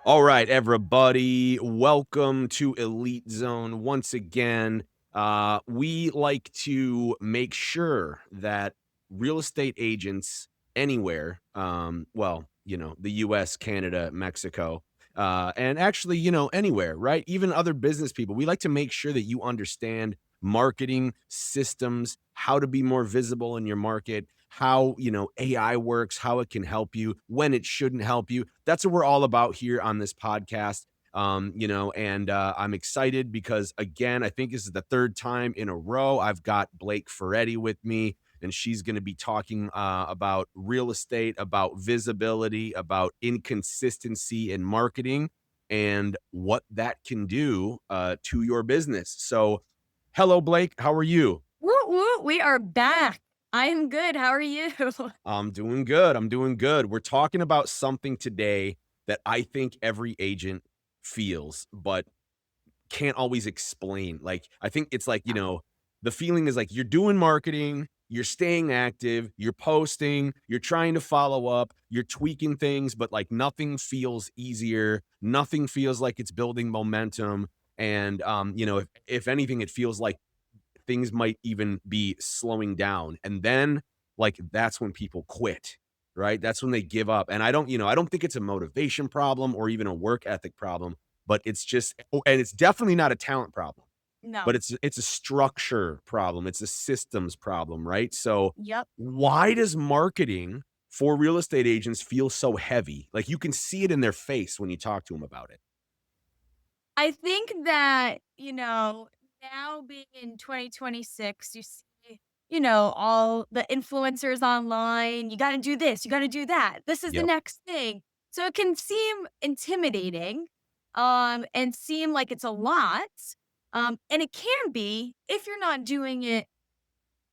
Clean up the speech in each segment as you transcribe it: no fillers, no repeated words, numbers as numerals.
All right, everybody, welcome to Elite Zone once again. We like to make sure that real estate agents anywhere, the US, Canada, Mexico, and actually, anywhere, right? Even other business people, we like to make sure that you understand marketing systems, how to be more visible in your market, how AI works, how it can help you, when it shouldn't help you. That's what we're all about here on this podcast. And I'm excited because again, I think this is the third time in a row I've got Blake Ferretti with me, and she's going to be talking about real estate, about visibility, about inconsistency in marketing, and what that can do to your business. So, hello, Blake. How are you? Woo woo, we are back. I am good. How are you? I'm doing good. I'm doing good. We're talking about something today that I think every agent feels, but can't always explain. Like, I think it's like, the feeling is like you're doing marketing, you're staying active, you're posting, you're trying to follow up, you're tweaking things, but like nothing feels easier. Nothing feels like it's building momentum. And, if anything, it feels like things might even be slowing down. And then like that's when people quit, right? That's when they give up. And I don't think it's a motivation problem or even a work ethic problem, but it's just and it's definitely not a talent problem, but No. it's a structure problem. It's a systems problem, right? So Yep. why does marketing for real estate agents feel so heavy? Like you can see it in their face when you talk to them about it. I think that, now being in 2026, you see, all the influencers online. You got to do this, you got to do that. This is the Yep. next thing. So it can seem intimidating and seem like it's a lot. And it can be if you're not doing it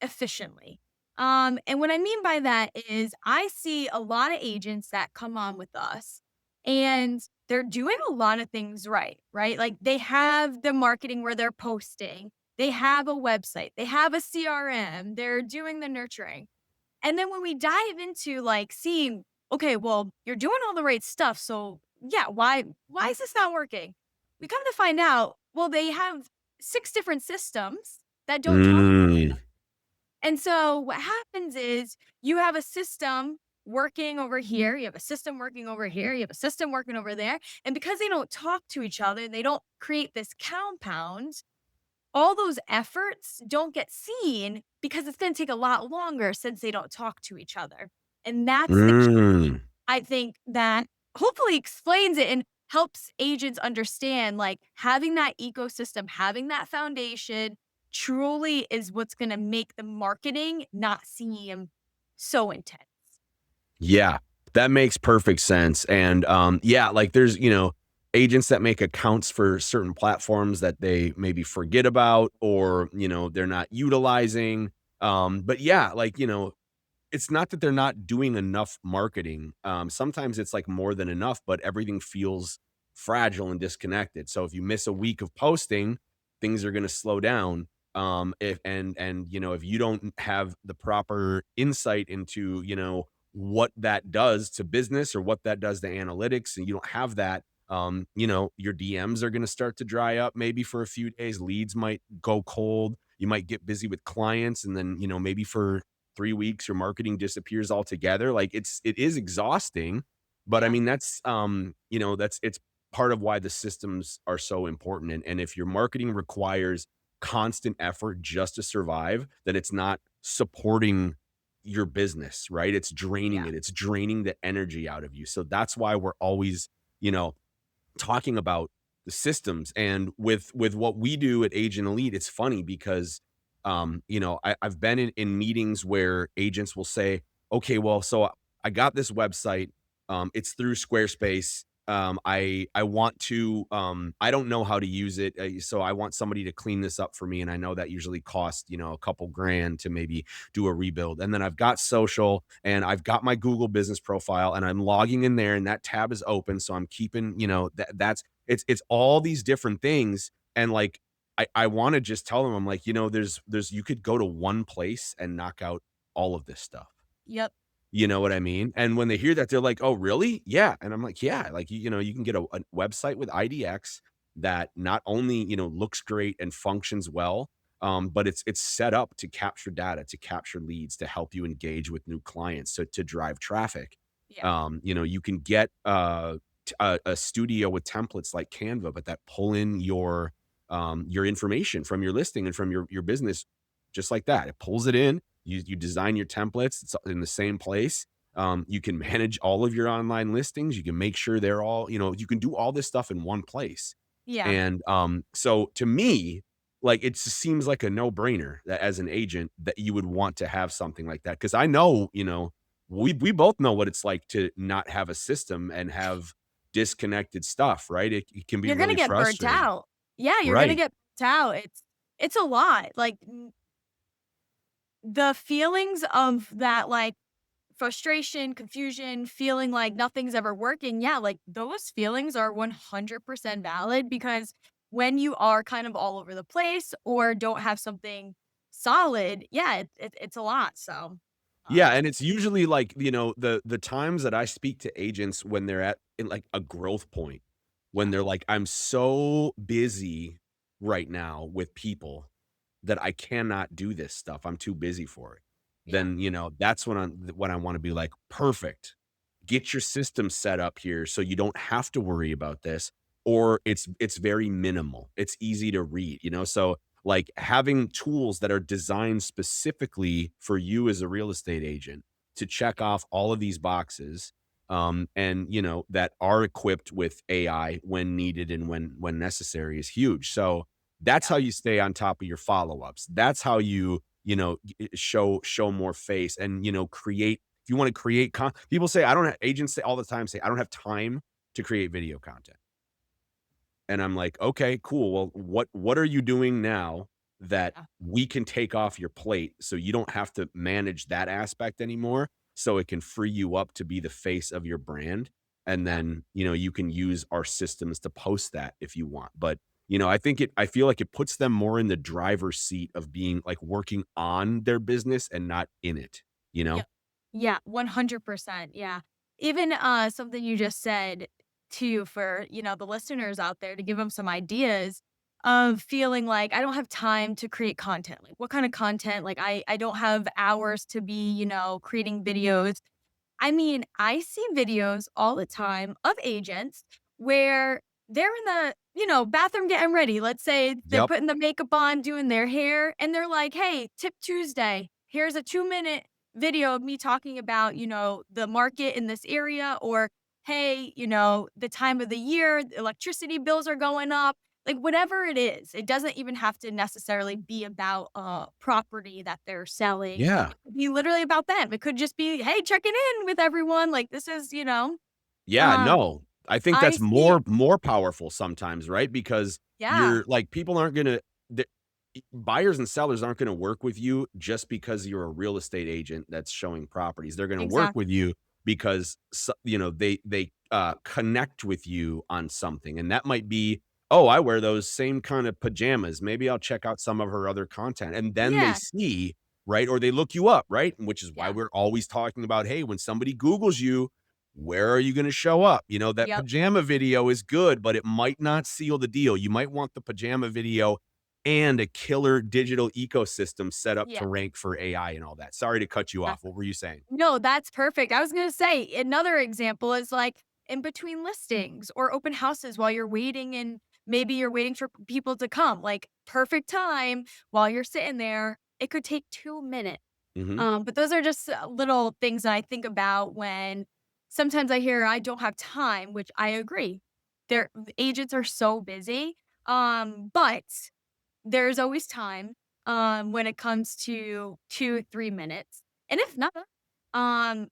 efficiently. And what I mean by that is I see a lot of agents that come on with us and they're doing a lot of things right, right? Like they have the marketing where they're posting, they have a website, they have a CRM, they're doing the nurturing. And then when we dive into like seeing, okay, well, you're doing all the right stuff. So yeah, why is this not working? We come to find out, well, they have six different systems that don't talk to one Mm, another. And so what happens is you have a system working over here, you have a system working over here, you have a system working over there. And because they don't talk to each other, they don't create this compound, all those efforts don't get seen because it's going to take a lot longer since they don't talk to each other. And that's the key, mm. I think, that hopefully explains it and helps agents understand like having that ecosystem, having that foundation truly is what's going to make the marketing not seem so intense. Yeah, that makes perfect sense, and, yeah, like, there's, agents that make accounts for certain platforms that they maybe forget about or, they're not utilizing, but yeah, like, it's not that they're not doing enough marketing, sometimes it's, like, more than enough, but everything feels fragile and disconnected, so if you miss a week of posting, things are gonna slow down, if and, if you don't have the proper insight into, what that does to business or what that does to analytics, and you don't have that, your DMs are gonna start to dry up maybe for a few days, leads might go cold, you might get busy with clients, and then, maybe for 3 weeks, your marketing disappears altogether. Like it is exhausting, but I Yeah. mean, it's part of why the systems are so important. And if your marketing requires constant effort just to survive, then it's not supporting your business, right? It's draining Yeah. it. It's draining the energy out of you. So that's why we're always, you know, talking about the systems. And with what we do at Agent Elite, it's funny because I've been in meetings where agents will say, okay, well, so I got this website, it's through Squarespace. I want to I don't know how to use it, so I want somebody to clean this up for me, and I know that usually costs a couple grand to maybe do a rebuild. And then I've got social, and I've got my Google business profile, and I'm logging in there, and that tab is open, so I'm keeping that's it's all these different things. And like I want to just tell them, I'm like, there's you could go to one place and knock out all of this stuff. Yep. You know what I mean? And when they hear that, they're like, "Oh, really? Yeah." And I'm like, "Yeah." Like, you know, you can get a website with IDX that not only, you know, looks great and functions well, but it's set up to capture data, to capture leads, to help you engage with new clients, so to drive traffic. Yeah. You know, you can get a studio with templates like Canva, but that pull in your information from your listing and from your business just like that. It pulls it in. You design your templates. It's in the same place. You can manage all of your online listings. You can make sure they're all, you know, you can do all this stuff in one place. Yeah. And so to me, like it just seems like a no-brainer that as an agent that you would want to have something like that. Cause I know, you know, we both know what it's like to not have a system and have disconnected stuff, right? It can be You're gonna really get burnt frustrating. out. Yeah, you're gonna Right. get burnt out. It's a lot. Like, the feelings of that, like, frustration, confusion, feeling like nothing's ever working, yeah, like, those feelings are 100% valid because when you are kind of all over the place or don't have something solid, yeah, it's a lot, so, Yeah, um and it's usually like, you know, the times that I speak to agents when they're at in like a growth point, when yeah, they're like, "I'm so busy right now with people that I cannot do this stuff. I'm too busy for it." yeah, Then, you know, that's when I wanna be like, "Perfect. Get your system set up here so you don't have to worry about this, or it's very minimal. It's easy to read," you know? So, like, having tools that are designed specifically for you as a real estate agent to check off all of these boxes, and, you know, that are equipped with AI when needed and when necessary is huge. So, that's yeah, how you stay on top of your follow-ups. That's how you know, show more face and, you know, create if you wanna create people say, "I don't have" agents say all the time, say, "I don't have time to create video content." And I'm like, "Okay, cool. Well, what are you doing now that yeah, we can take off your plate so you don't have to manage that aspect anymore, so it can free you up to be the face of your brand?" And yeah. then, you know, you can use our systems to post that if you want. But, you know, I feel like it puts them more in the driver's seat of being, like, working on their business and not in it, you know? Yep. Yeah, 100%, yeah. Even, something you just said too for, the listeners out there to give them some ideas of feeling like, "I don't have time to create content." Like, what kind of content? Like, I don't have hours to be, creating videos. I mean, I see videos all the time of agents where they're in the, bathroom getting ready. Let's say they're Yep. putting the makeup on, doing their hair, and they're like, "Hey, Tip Tuesday. Here's a 2-minute video of me talking about, the market in this area," or, "Hey, the time of the year, the electricity bills are going up." Like, whatever it is, it doesn't even have to necessarily be about a property that they're selling. Yeah. It could be literally about them. It could just be, "Hey, checking in with everyone." Like, this is, Yeah, um, no. I think I that's see. more powerful sometimes, right? Because Yeah, you're like, people aren't gonna the buyers and sellers aren't gonna work with you just because you're a real estate agent that's showing properties. They're gonna work with exactly. you because you know, they connect with you on something, and that might be, "Oh, I wear those same kind of pajamas. Maybe I'll check out some of her other content." And then they Yeah, see, right? Or they look you up, right? Which is why yeah, we're always talking about, hey, when somebody Googles you, where are you gonna show up? You know, that yep, pajama video is good, but it might not seal the deal. You might want the pajama video and a killer digital ecosystem set up yeah, to rank for AI and all that. Sorry to cut you off. exactly. What were you saying? No, that's perfect. I was gonna say, another example is, like, in between listings or open houses while you're waiting and maybe you're waiting for people to come, like, perfect time while you're sitting there. It could take 2 minutes. Mhm. But those are just, little things that I think about when sometimes I hear I don't have time, which I agree. Their agents are so busy, but there's always time, when it comes to 2, 3 minutes, and if not, I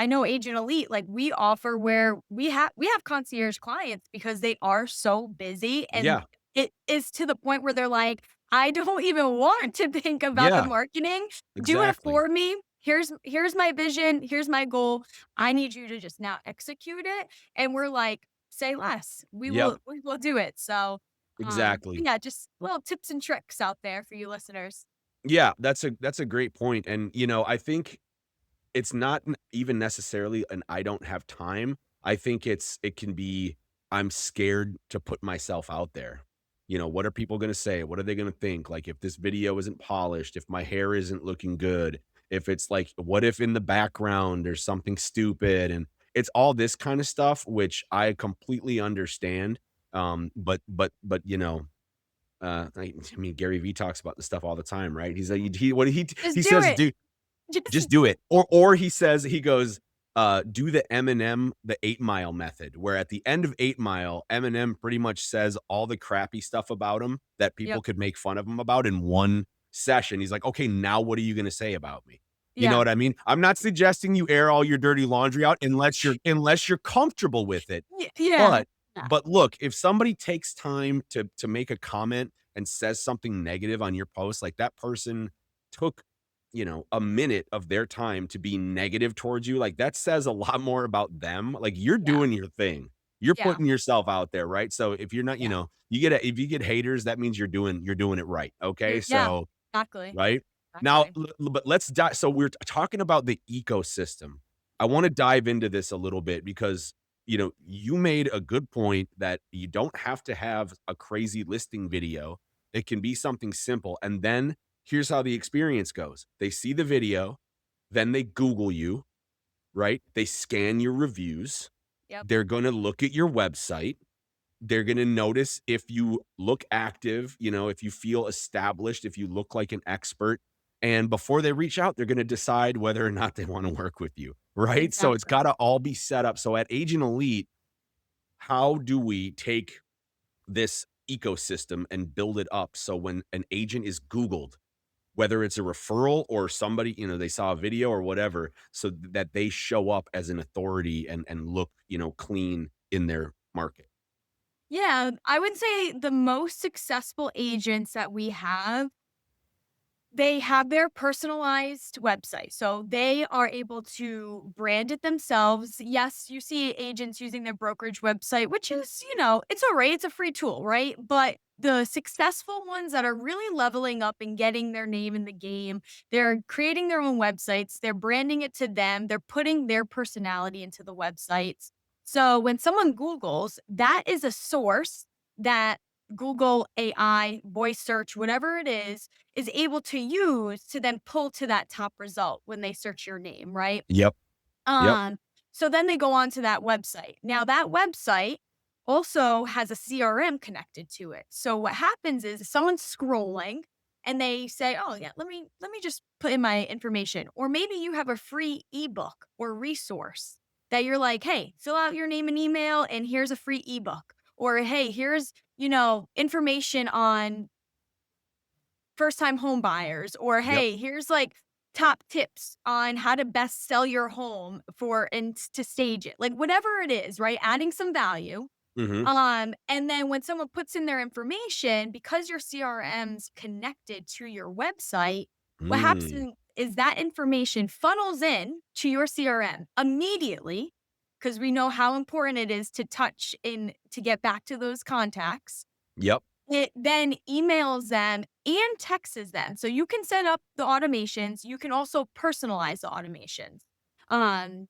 know Agent Elite, like, we offer where we have concierge clients because they are so busy, and Yeah, it is to the point where they're like, "I don't even want to think about the yeah, marketing. Do it exactly. for me. Here's my vision. Here's my goal. I need you to just now execute it." And we're like, "Say less. We Yep, will we will do it." So, exactly. yeah, just little tips and tricks out there for you listeners. Yeah, that's a great point, and, you know, I think it's not even necessarily an I don't have time. I think it can be I'm scared to put myself out there. You know, what are people gonna say? What are they gonna think? Like, if this video isn't polished, if my hair isn't looking good, if it's like, what if in the background there's something stupid? And it's all this kind of stuff, which I completely understand. But I mean, Gary Vee talks about this stuff all the time, right? He's like, what Just he do says, it. dude, Just just do it. Or he says, he goes, do the Eminem, the 8 Mile method, where at the end of 8 Mile, Eminem pretty much says all the crappy stuff about him that people yep. could make fun of him about in one session. He's like, okay, now what are you going to say about me? You know Yeah. what I mean? I'm not suggesting you air all your dirty laundry out unless you're comfortable with it. Yeah. But look, if somebody takes time to make a comment and says something negative on your post, like that person took, a minute of their time to be negative towards you, like that says a lot more about them. Like you're Yeah. doing your thing. You're Yeah. putting yourself out there, right? So if you're not, Yeah. if you get haters, that means you're doing it right. Okay? Yeah. So, Exactly. right? Now, Exactly. but let's dive. So we're talking about the ecosystem. I want to dive into this a little bit because you made a good point that you don't have to have a crazy listing video. It can be something simple. And then here's how the experience goes. They see the video, then they Google you, right? They scan your reviews. Yep. They're going to look at your website. They're going to notice if you look active, if you feel established, if you look like an expert. And before they reach out, they're going to decide whether or not they want to work with you, right? So it's Exactly. got to all be set up. So at Agent Elite, how do we take this ecosystem and build it up so when an agent is Googled, whether it's a referral or somebody, they saw a video or whatever, so that they show up as an authority and look, clean in their market? Yeah. I would say the most successful agents that we have, they have their personalized website. So they are able to brand it themselves. Yes, you see agents using their brokerage website, which is, it's all right. It's a free tool, right? But the successful ones that are really leveling up and getting their name in the game, they're creating their own websites, they're branding it to them, they're putting their personality into the websites. So when someone Googles, that is a source that Google AI, voice search, whatever it is able to use to then pull to that top result when they search your name, right? Yep. Yep. Um, so then they go on to that website. Now that website also has a CRM connected to it. So what happens is someone's scrolling and they say, "Oh yeah, let me just put in my information." Or maybe you have a free ebook or resource that you're like, "Hey, fill out your name and email and here's a free ebook." Or, "Hey, here's, information on first time home buyers," or, Yep. "Hey, here's like top tips on how to best sell your home for and to stage it." Like whatever it is, right? Adding some value. Mhm. And then when someone puts in their information, because your CRM's connected to your website, what Mm. happens is that information funnels in to your CRM immediately because we know how important it is to touch in to get back to those contacts. Yep. It then emails them and texts them. So you can set up the automations. You can also personalize the automations.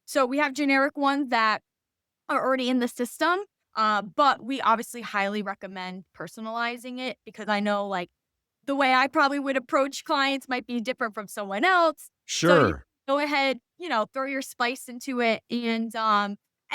So we have generic ones that are already in the system, but we obviously highly recommend personalizing it because I know like the way I probably would approach clients might be different from someone else. So you Sure. go ahead, throw your spice into it and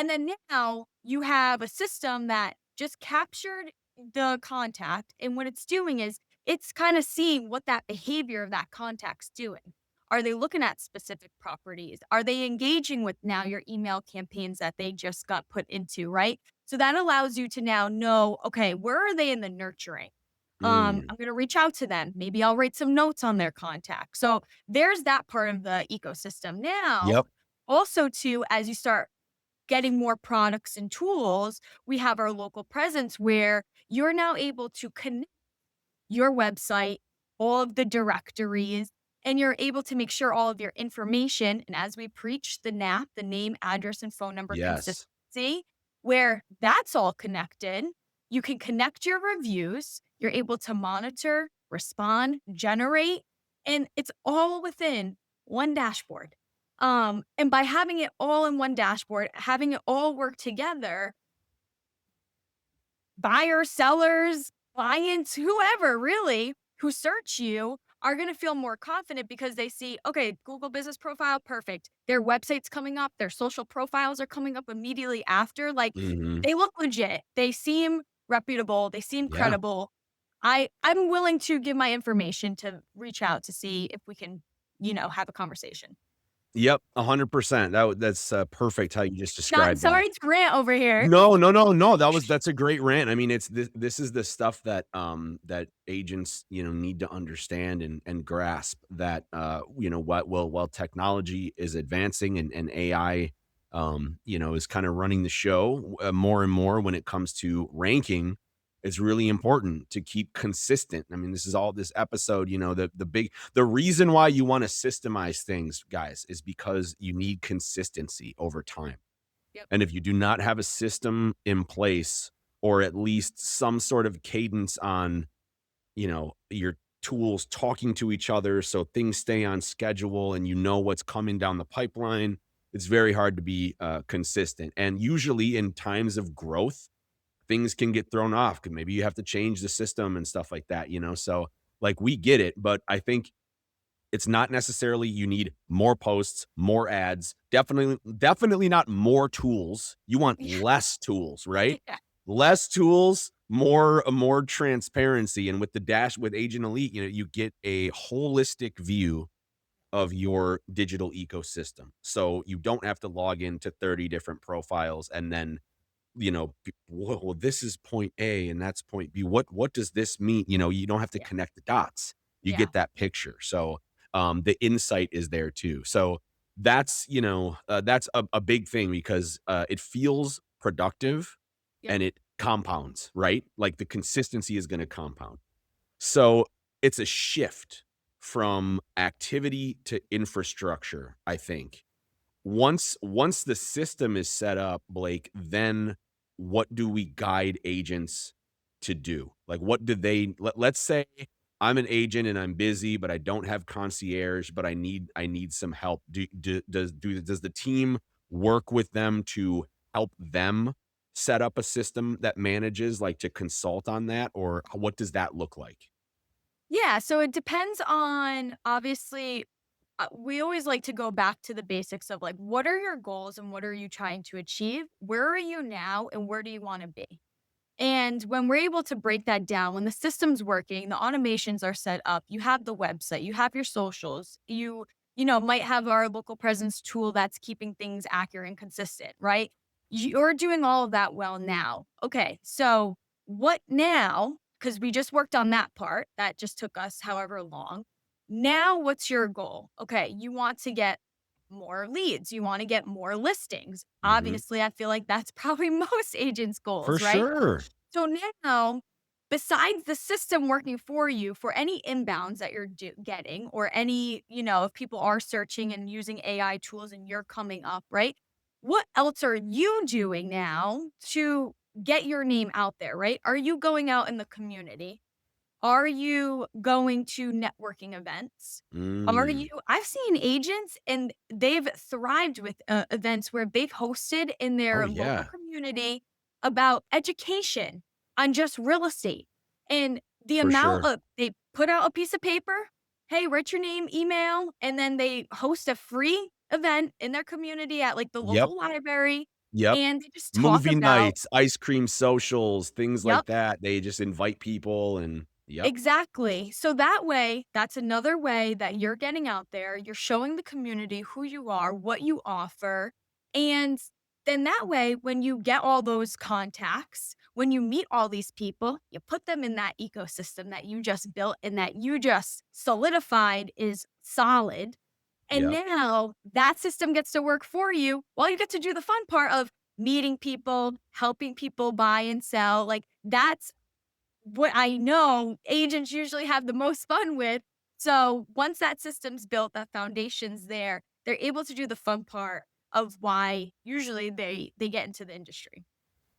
then now you have a system that just captured the contact and what it's doing is it's kind of seeing what that behavior of that contact's doing. Are they looking at specific properties? Are they engaging with now your email campaigns that they just got put into, right? So that allows you to now know, okay, where are they in the nurturing? Mm. I'm going to reach out to them. Maybe I'll write some notes on their contact. So there's that part of the ecosystem. Now, Yep. also too, as you start getting more products and tools, we have our local presence where you're now able to connect your website, all of the directories, and you're able to make sure all of your information, and as we preach the NAP, the name, address, and phone number Yes. consistency, where that's all connected, you can connect your reviews, you're able to monitor, respond, generate, and it's all within one dashboard. And by having it all in one dashboard, having it all work together, buyers, sellers, clients, whoever really who search you are going to feel more confident because they see, okay, Google business profile, perfect. Their website's coming up, their social profiles are coming up immediately after. Like Mhm. they look legit. They seem reputable, they seem Yeah. credible. I'm willing to give my information to reach out to see if we can, have a conversation. Yep, 100%. That's, perfect how you just Not described that. sorry to rant over here. No, no, no, no, that's a great rant. I mean, it's this is the stuff that, that agents, need to understand and grasp that, what while technology is advancing and AI, is kinda running the show, more and more when it comes to ranking, it's really important to keep consistent. I mean, this is all this episode, the reason why you wanna systemize things, guys, is because you need consistency over time. Yep. And if you do not have a system in place or at least some sort of cadence on, your tools talking to each other so things stay on schedule and you know what's coming down the pipeline, it's very hard to be consistent. And usually in times of growth, things can get thrown off because maybe you have to change the system and stuff like that. So like we get it, but I think it's not necessarily you need more posts, more ads, definitely not more tools. You want less tools, right? Yeah. Less tools, more transparency, and with the dash with Agent Elite, you get a holistic view of your digital ecosystem. So you don't have to log into 30 different profiles and then, well, this is point A and that's point B. What does this mean? You don't have to Yeah. connect the dots. You Yeah. get that picture. So the insight is there too. So that's a big thing because it feels productive Yep. and it compounds, right? Like the consistency is going to compound. So it's a shift from activity to infrastructure, I think. Once the system is set up, Blake, then what do we guide agents to do? Like, what do let's say I'm an agent and I'm busy, but I don't have concierge, but I need some help. Does the team work with them to help them set up a system that manages, like, to consult on that, or what does that look like? Yeah, so it depends on obviously we always like to go back to the basics of like what are your goals and what are you trying to achieve? Where are you now and where do you want to be? And when we're able to break that down, when the system's working, the automations are set up, you have the website, you have your socials, you might have our local presence tool that's keeping things accurate and consistent, right? You're doing all of that well now. Okay, so what now? Because we just worked on that part. That just took us however long. Now, what's your goal? Okay, you want to get more leads, you want to get more listings. Mhm. Obviously, I feel like that's probably most agents' For goals, right? sure. So now, besides the system working for you for any inbounds that you're getting, or any, if people are searching and using AI tools and you're coming up, right? What else are you doing now to get your name out there, right? Are you going out in the community? Are you going to networking events? Are you Mm. I've seen agents and they've thrived with, events where they've hosted in Oh, their local yeah. community about education on just real estate, and the For amount sure. of they put out a piece of paper, "Hey, write your name, email," and then they host a free event in their community at, like, the Yep. local library, Yep. and they just talk Movie about. nights, ice cream socials, things like Yep. that. They just invite people and yep. Exactly. So that way, that's another way that you're getting out there. You're showing the community who you are, what you offer. And then that way, when you get all those contacts, when you meet all these people, you put them in that ecosystem that you just built and that you just solidified is solid. And Yep. now that system gets to work for you while you get to do the fun part of meeting people, helping people buy and sell. Like that's what I know agents usually have the most fun with. So once that system's built, that foundation's there, they're able to do the fun part of why usually they get into the industry.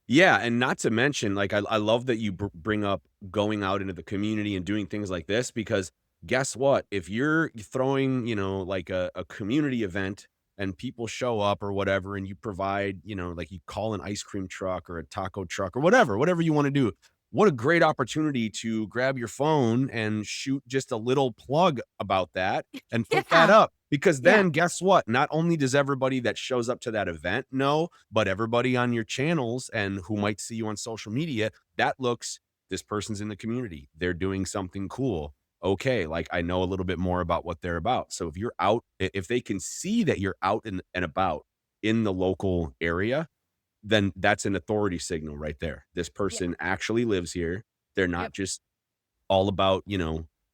Yeah, and not to mention, like, I love that you bring up going out into the community and doing things like this because guess what? If you're throwing, like a community event and people show up or whatever, and you provide, like you call an ice cream truck or a taco truck or whatever you want to do. What a great opportunity to grab your phone and shoot just a little plug about that and put that Yeah. up. Because Yeah. then guess what? Not only does everybody that shows up to that event know, but everybody on your channels and who might see you on social media, that looks, this person's in the community. They're doing something cool. Okay, like I know a little bit more about what they're about. So if you're out, if they can see that you're out and about in the local area, then that's an authority signal right there. This Yeah. person actually lives here. They're not Yep. just all about,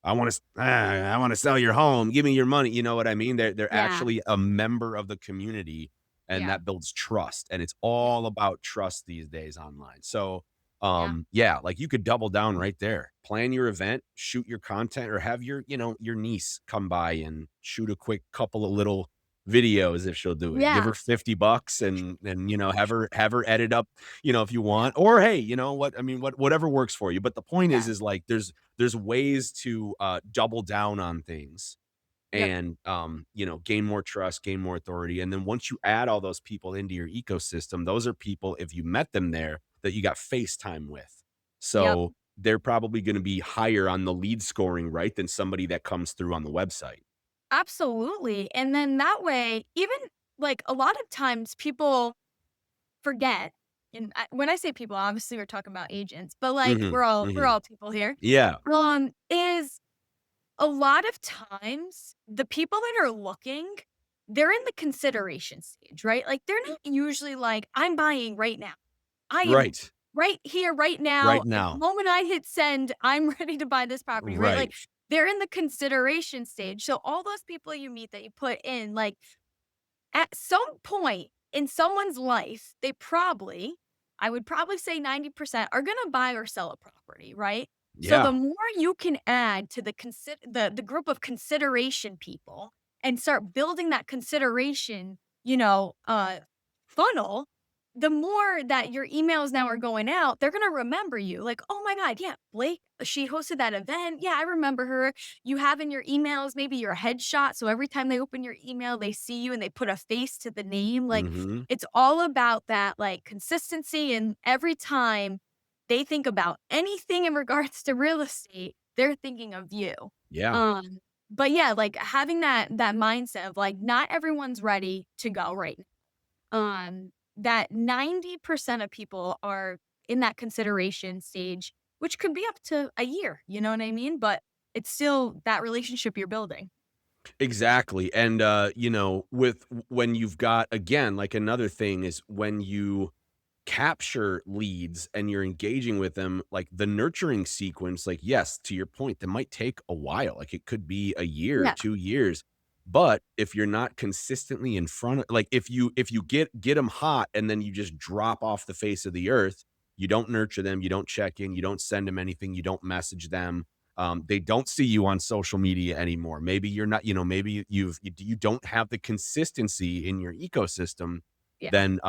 I want to sell your home. Give me your money. You know what I mean? They're Yeah. actually a member of the community, and Yeah. that builds trust. And it's Yeah. all about trust these days online. So Yeah. yeah, like you could double down right there. Plan your event, shoot your content, or have your niece come by and shoot a quick couple of little videos if she'll do it. Give Yeah. her $50 and have her edit up, if you want. Or hey, you know what? I mean, whatever works for you. But the point Yeah. is like there's ways to double down on things Yep. and gain more trust, gain more authority. And then once you add all those people into your ecosystem, those are people, if you met them there, that you got FaceTime with. Yep. So they're probably going to be higher on the lead scoring, right, than somebody that comes through on the website. Absolutely. And then that way, even like a lot of times people forget, and when I say people, obviously we're talking about agents, but like Hmm. we're Hmm. all people here. Yeah. Is a lot of times the people that are looking, they're in the consideration stage, right? Like they're not usually like, I'm buying right now. I am Right. right here, right now. Right At the now. moment I hit send, I'm ready to buy this property, right? Right. Like they're in the consideration stage. So all those people you meet that you put in, like at some point in someone's life, they probably, I would probably say 90% are gonna buy or sell a property, right? So the Yeah. more you can add to the group of consideration people and start building that consideration, funnel, the more that your emails now are going out, they're gonna remember you. Like, "Oh my god, yeah, Blake, she hosted that event. Yeah, I remember her." You have in your emails maybe your headshot, so every time they open your email, they see you and they put a face to the name. Like, Hmm. it's all about that, like, consistency, and every time they think about anything in regards to real estate, they're thinking of you. Yeah. Um, but yeah, like, having that mindset of, like, not everyone's ready to go right that 90% of people are in that consideration stage, which could be up to a year, you know what I mean? But it's still that relationship you're building. Exactly. And with when you've got, again, like another thing is when you capture leads and you're engaging with them, like the nurturing sequence, like, yes, to your point, that might take a while. Like it could be a year, Yeah. 2 years. But if you're not consistently in front of, like, if you get them hot and then you just drop off the face of the earth, you don't nurture them, you don't check in, you don't send them anything, you don't message them. They don't see you on social media anymore. Maybe you're not, maybe you don't have the consistency in your ecosystem. Yeah. Then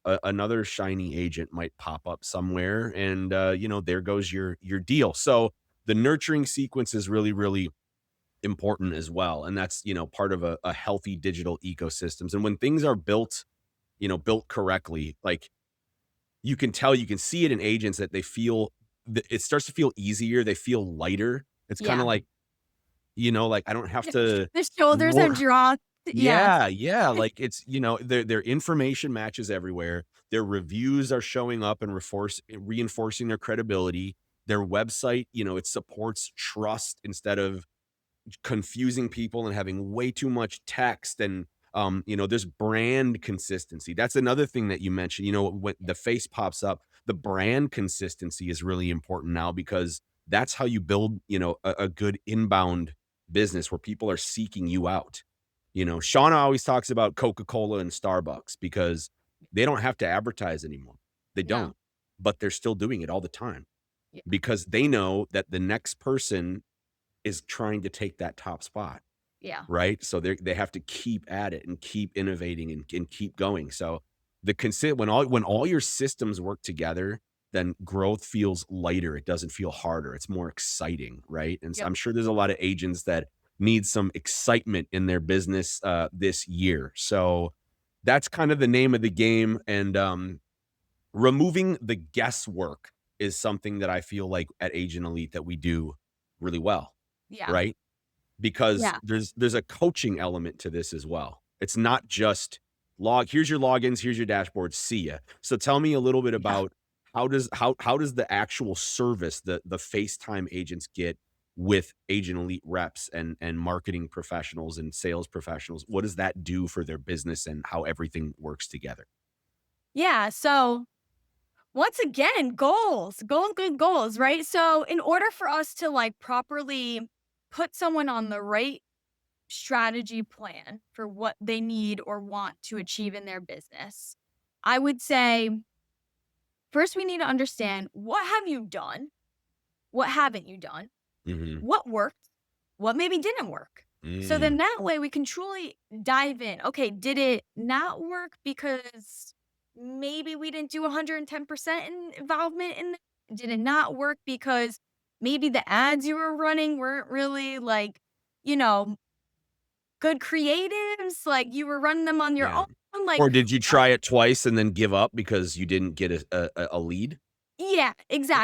another shiny agent might pop up somewhere, and there goes your deal. So the nurturing sequence is really, really important as well, and that's part of a healthy digital ecosystems. And when things are built correctly, like you can see it in agents that they feel it starts to feel easier, they feel lighter. It's kind of Yeah. like, like I don't have Yeah. to The shoulders are work. dropped. Yes. Yeah, yeah, like, it's their information matches everywhere. Their reviews are showing up and reinforcing their credibility. Their website, it supports trust instead of confusing people and having way too much text. And there's brand consistency. That's another thing that you mentioned. When the face pops up, the brand consistency is really important now, because that's how you build a good inbound business where people are seeking you out. Shauna always talks about Coca-Cola and Starbucks because they don't have to advertise anymore. They No. don't, but they're still doing it all the time Yeah. because they know that the next person is trying to take that top spot, Yeah. right? So they have to keep at it and keep innovating and keep going. So when all your systems work together, then growth feels lighter. It doesn't feel harder. It's more exciting, right? And so Yep. I'm sure there's a lot of agents that needs some excitement in their business this year. So that's kind of the name of the game. And removing the guesswork is something that I feel like at Agent Elite that we do really well, Yeah. right? Because Yeah. there's a coaching element to this as well. It's not just here's your logins, here's your dashboard, see ya. So tell me a little bit Yeah. about how does the actual service, the FaceTime agents get with Agent Elite reps and marketing professionals and sales professionals? What does that do for their business and how everything works together? Yeah. So once again, good goals, right? So in order for us to like properly put someone on the right strategy plan for what they need or want to achieve in their business, I would say first we need to understand what have you done? What haven't you done? Mhm. What worked? What maybe didn't work? So then Mm. that way we can truly dive in. Okay, did it not work because maybe we didn't do 110% involvement in it? Did it not work because maybe the ads you were running weren't really like, you know, good creatives? Like you were running them on your Yeah. own? Like, Or did you try it twice and then give up because you didn't get a lead? yeah,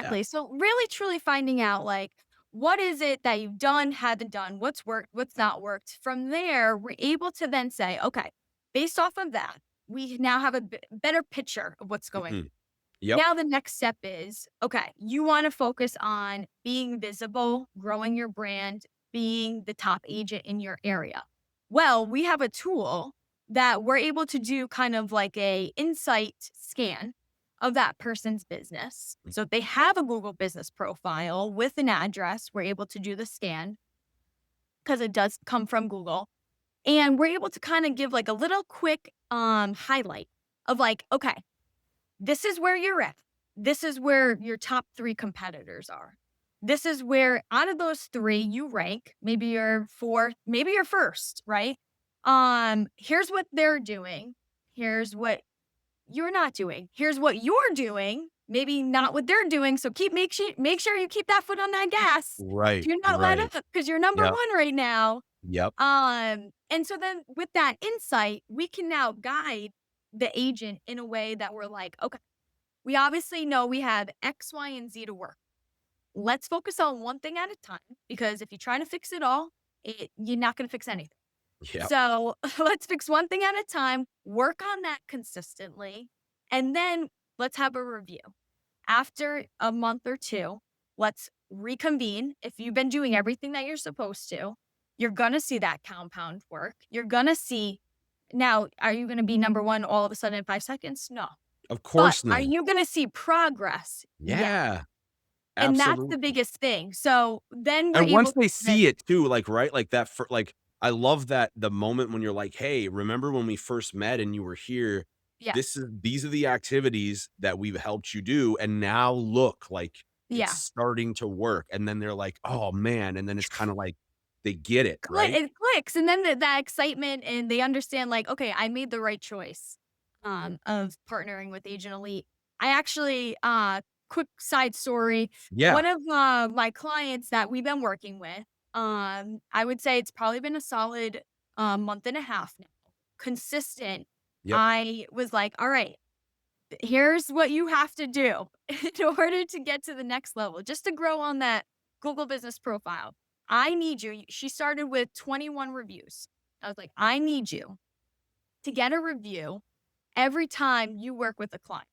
Yeah. exactly. So really truly finding out like what is it that you've done, haven't done, what's worked, what's not worked. From there, we're able to then say, okay, based off of that, we now have a better picture of what's going on. Mhm. Yep. Now the next step is, okay, you want to focus on being visible, growing your brand, being the top agent in your area. Well, we have a tool that we're able to do kind of like a insight scan of that person's business. So if they have a Google business profile with an address, we're able to do the scan because it does come from Google. And we're able to kind of give like a little quick highlight of like, okay, this is where you're at. This is where your top 3 competitors are. This is where out of those 3 you rank, maybe you're 4th, maybe you're 1st, right? Here's what they're doing. Here's what you're not doing. Here's what you're doing, maybe not what they're doing. So make sure you keep that foot on that gas. Right, Do not let right. up because you're number Yep, 1 right now. yep. And so then with that insight, we can now guide the agent in a way that we're like, okay, we obviously know we have X, Y, and Z to work. Let's focus on one thing at a time because if you try to fix it all, you're not going to fix anything. Yep. So let's fix one thing at a time, work on that consistently, and then let's have a review. After a month or 2, let's reconvene. If you've been doing everything that you're supposed to, you're going to see that compound work. You're going to see now, are you going to be number 1 all of a sudden in 5 seconds? No. Of But course are not. you going to see progress? Yeah. Yeah, And that's the absolutely. biggest thing. So then we're And able once to they then see it too, like, right, like that for like, I love that the moment when you're like, "Hey, remember when we first met and you were here? yeah. These are the activities that we've helped you do, and now look, like, it's Yeah. starting to work." And then they're like, "Oh, man," and then it's kinda like they get it, right? It clicks, and then that excitement, and they understand, like, "Okay, I made the right choice, of partnering with Agent Elite." I actually, quick side story, Yeah. one of, my clients that we've been working with, I would say it's probably been a solid, month and a half now, consistent. Yep. I was like, "Alright, here's what you have to do in order to get to the next level, just to grow on that Google business profile. I need you." She started with 21 reviews. I was like, I need you to get a review every time you work with a client.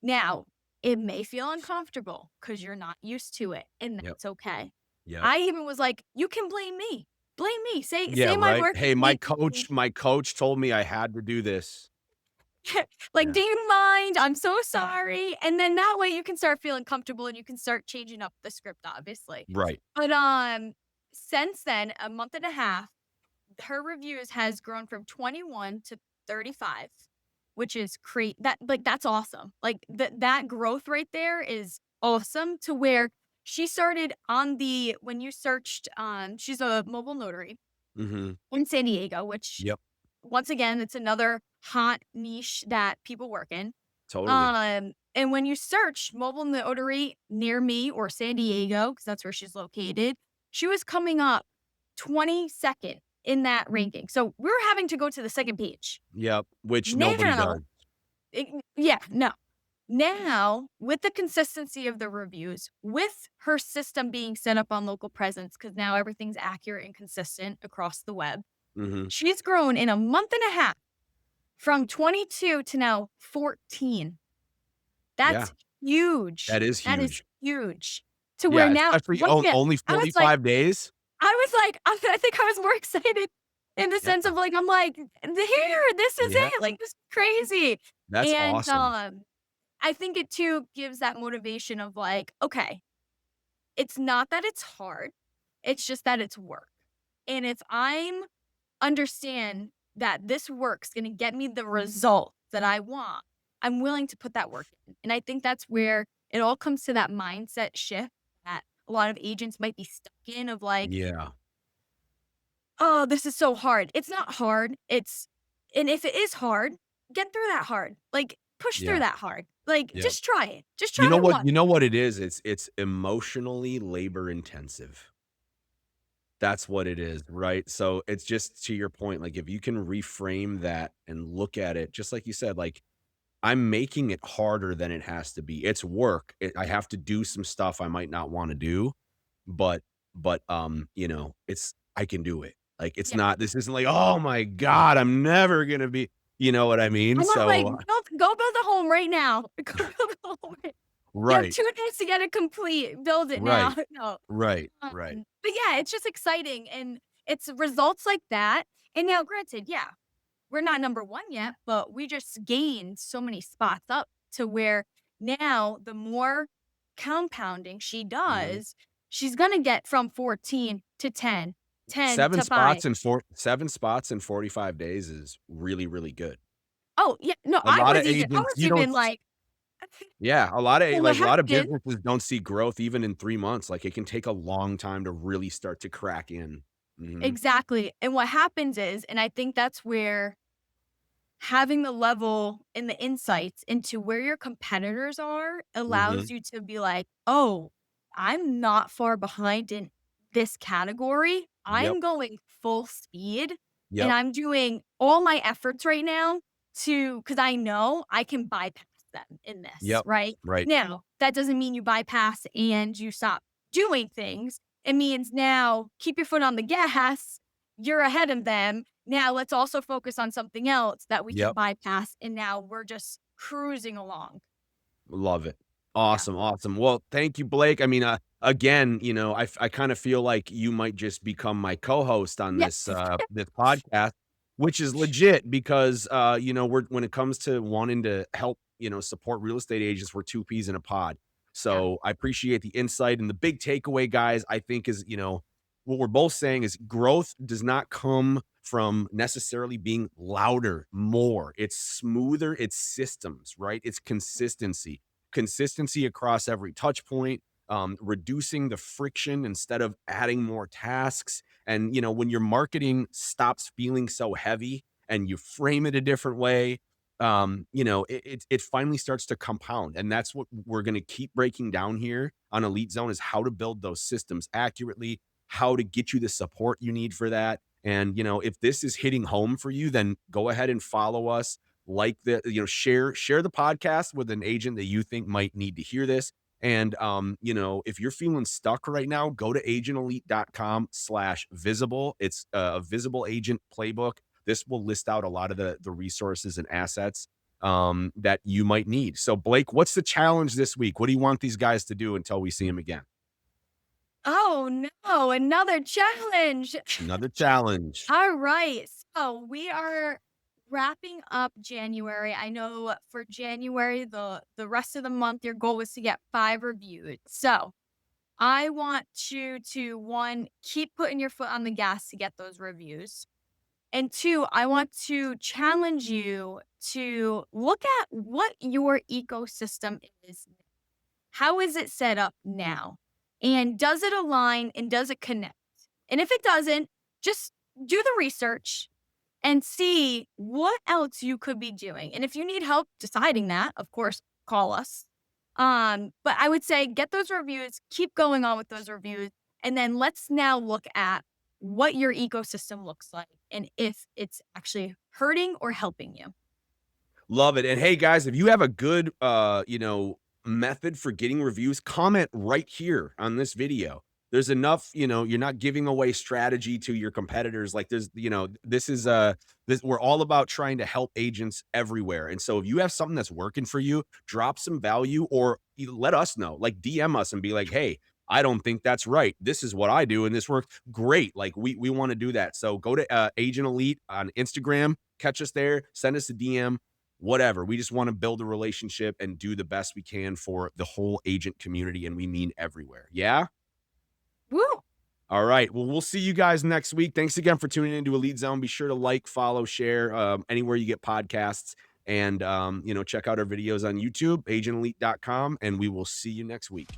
Now, it may feel uncomfortable because you're not used to it, and Yep. that's okay. Yep. I even was like, you can blame me. Blame me. Yeah, Say my right? work is "Hey, making my coach told me I had to do this." like, Yeah. "Do you mind? I'm so sorry." And then that way you can start feeling comfortable and you can start changing up the script, obviously. Right. But, since then, a month and a half, her reviews has grown from 21 to 35, which is that's awesome. Like, that growth right there is awesome to where she started on the when you searched, she's a mobile notary Mhm. in San Diego, which Yep. once again, it's another hot niche that people work in. Totally. And when you search mobile notary near me or San Diego, because that's where she's located, she was coming up 22nd in that ranking. So we're having to go to the second page. Yep, which nobody Now, does. yeah, no. Now, with the consistency of the reviews, with her system being set up on local presence, because now everything's accurate and consistent across the web, Mhm. she's grown in a month and a half from 22 to now 14. Yeah, That's huge. that is That is huge. huge. To where Yeah, now, especially once again, only I was like, 45 days? I think I was more excited in the Yeah, sense of like, I'm like, here, this is yeah, it. Like, this is crazy. that's And awesome. I think it too gives that motivation of like, okay, it's not that it's hard, it's just that it's work. And if I'm understand that this work's gonna get me the result that I want, I'm willing to put that work in. And I think that's where it all comes to that mindset shift that a lot of agents might be stuck in of like, Yeah, oh, this is so hard. It's not hard. And if it is hard, get through that hard. Like, push through yeah, that hard. Like, yeah. just try it. Just try it once. You know what it is? It's emotionally labor intensive. That's what it is, right? So, it's just to your point, like, if you can reframe that and look at it, just like you said, like, I'm making it harder than it has to be. It's work. I have to do some stuff I might not wanna do, but you know, it's I can do it. Like, it's Yeah. not this isn't like, "Oh my god, I'm never gonna be," you know what I mean? I'm not like, So go build a home right now. Go build a home. You have right, 2 days to get it complete. Build it now. right, No. right, right. But yeah, it's just exciting, and it's results like that. And now granted, yeah, we're not number 1 yet, but we just gained so many spots up to where now the more compounding she Mhm. does, she's gonna get from 14 to 10, 10 7 to 5. spots in 7 spots in 45 days is really, really good. Oh, yeah, no, A lot of I agents, was you don't even like, yeah, well, what like, a lot of happened businesses don't see growth even in 3 months, like, it can take a long time to really start to crack in. Mhm, exactly, and what happens is, and I think that's where having the level and the insights into where your competitors are allows mhm. you to be like, "Oh, I'm not far behind in this category. Yep, I'm going full speed, and yep, I'm doing all my efforts right now to because I know I can bypass them in this, yep, right?" right. Now, that doesn't mean you bypass and you stop doing things. It means now keep your foot on the gas, you're ahead of them. Now let's also focus on something else that we can Yep, bypass, and now we're just cruising along. love it. Yeah. Awesome, awesome. Well, thank you, Blake. I mean, again, you know, I kinda feel like you might just become my co-host on this, Yes. this podcast, which is legit because, you know, we're when it comes to wanting to help, you know, support real estate agents, we're 2 peas in a pod. Yeah. So, I appreciate the insight, and the big takeaway, guys, I think is, you know, what we're both saying is growth does not come from necessarily being louder, more. It's smoother, it's systems, right? It's consistency. Consistency across every touch point, reducing the friction instead of adding more tasks. And, you know, when your marketing stops feeling so heavy and you frame it a different way, you know, it finally starts to compound. And that's what we're going to keep breaking down here on Elite Zone is how to build those systems accurately, how to get you the support you need for that. And, you know, if this is hitting home for you, then go ahead and follow us, like the, you know, share the podcast with an agent that you think might need to hear this. And you know, if you're feeling stuck right now, go to agentelite.com/visible. It's a visible agent playbook. This will list out a lot of the resources and assets that you might need. So Blake, what's the challenge this week? What do you want these guys to do until we see them again? Oh no, another challenge. Another challenge. All right. So we are wrapping up January. I know for January, the rest of the month, your goal was to get 5 reviewed. So I want you to one, keep putting your foot on the gas to get those reviews. And 2, I want to challenge you to look at what your ecosystem is. How is it set up now? And does it align and does it connect? And if it doesn't, just do the research and see what else you could be doing. And if you need help deciding that, of course, call us. But I would say get those reviews, keep going on with those reviews, and then let's now look at what your ecosystem looks like and if it's actually hurting or helping you. Love it. And hey, guys, if you have a good, method for getting reviews, comment right here on this video. There's enough, you're not giving away strategy to your competitors. Like this is this we're all about trying to help agents everywhere. And so if you have something that's working for you, drop some value or let us know. Like DM us and be like, "Hey, I don't think that's right. This is what I do and this works." Great. Like we want to do that. So go to Agent Elite on Instagram, catch us there, send us a DM, whatever. We just want to build a relationship and do the best we can for the whole agent community. And we mean everywhere. Yeah. Woo! All right. Well, we'll see you guys next week. Thanks again for tuning into Elite Zone. Be sure to like, follow, share anywhere you get podcasts. And, check out our videos on YouTube, agentelite.com. And we will see you next week.